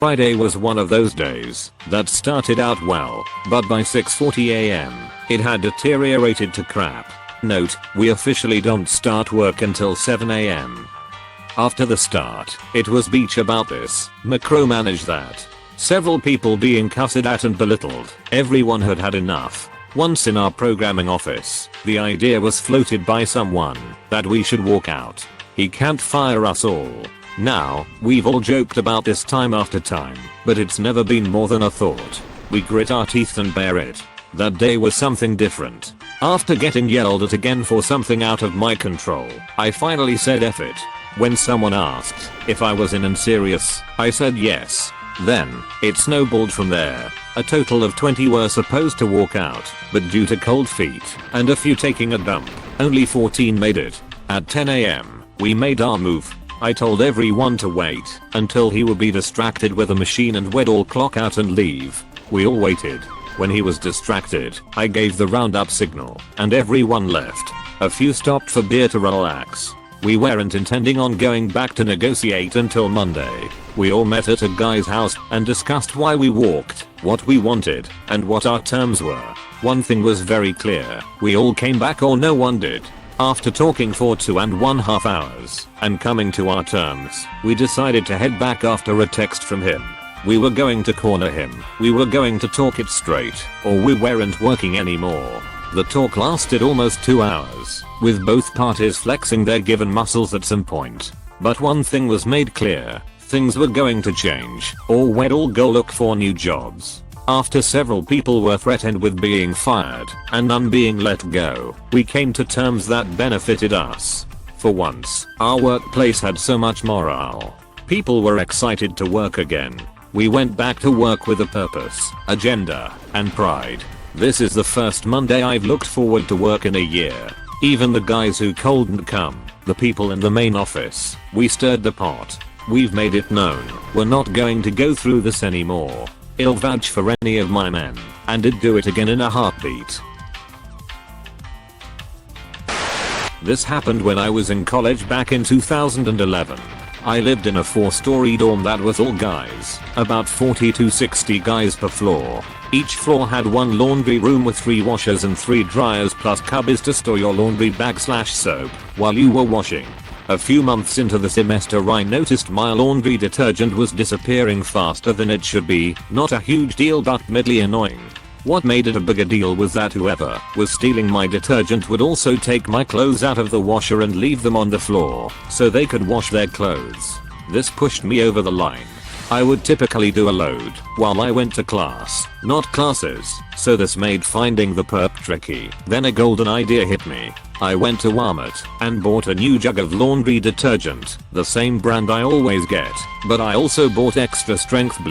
Friday was one of those days that started out well, but by 6:40 am, it had deteriorated to crap. Note, we officially don't start work until 7 am. After the start, it was beach about this, micromanage that. Several people being cussed at and belittled. Everyone had had enough. Once in our programming office, the idea was floated by someone that we should walk out. He can't fire us all. Now, we've all joked about this time after time, but it's never been more than a thought. We grit our teeth and bear it. That day was something different. After getting yelled at again for something out of my control, I finally said F it. When someone asked if I was in and serious, I said yes. Then, it snowballed from there. A total of 20 were supposed to walk out, but due to cold feet and a few taking a dump, only 14 made it. At 10 am, we made our move. I told everyone to wait until he would be distracted with a machine and we'd all clock out and leave. We all waited. When he was distracted, I gave the roundup signal and everyone left. A few stopped for beer to relax. We weren't intending on going back to negotiate until Monday. We all met at a guy's house and discussed why we walked, what we wanted, and what our terms were. One thing was very clear, we all came back or no one did. After talking for 2.5 hours and coming to our terms, we decided to head back after a text from him. We were going to corner him, we were going to talk it straight, or we weren't working anymore. The talk lasted almost 2 hours, with both parties flexing their given muscles at some point. But one thing was made clear, things were going to change, or we'd all go look for new jobs. After several people were threatened with being fired and none being let go, we came to terms that benefited us. For once, our workplace had so much morale. People were excited to work again. We went back to work with a purpose, agenda, and pride. This is the first Monday I've looked forward to work in a year. Even the guys who couldn't come, the people in the main office, we stirred the pot. We've made it known, we're not going to go through this anymore. I'll vouch for any of my men, and I'd do it again in a heartbeat. This happened when I was in college back in 2011. I lived in a 4-story dorm that was all guys, about 40 to 60 guys per floor. Each floor had one laundry room with 3 washers and 3 dryers plus cubbies to store your laundry bag/soap while you were washing. A few months into the semester I noticed my laundry detergent was disappearing faster than it should be, not a huge deal but mildly annoying. What made it a bigger deal was that whoever was stealing my detergent would also take my clothes out of the washer and leave them on the floor, so they could wash their clothes. This pushed me over the line. I would typically do a load while I went to class, not classes, so this made finding the perp tricky. Then a golden idea hit me. I went to Walmart and bought a new jug of laundry detergent, the same brand I always get, but I also bought extra strength bleach.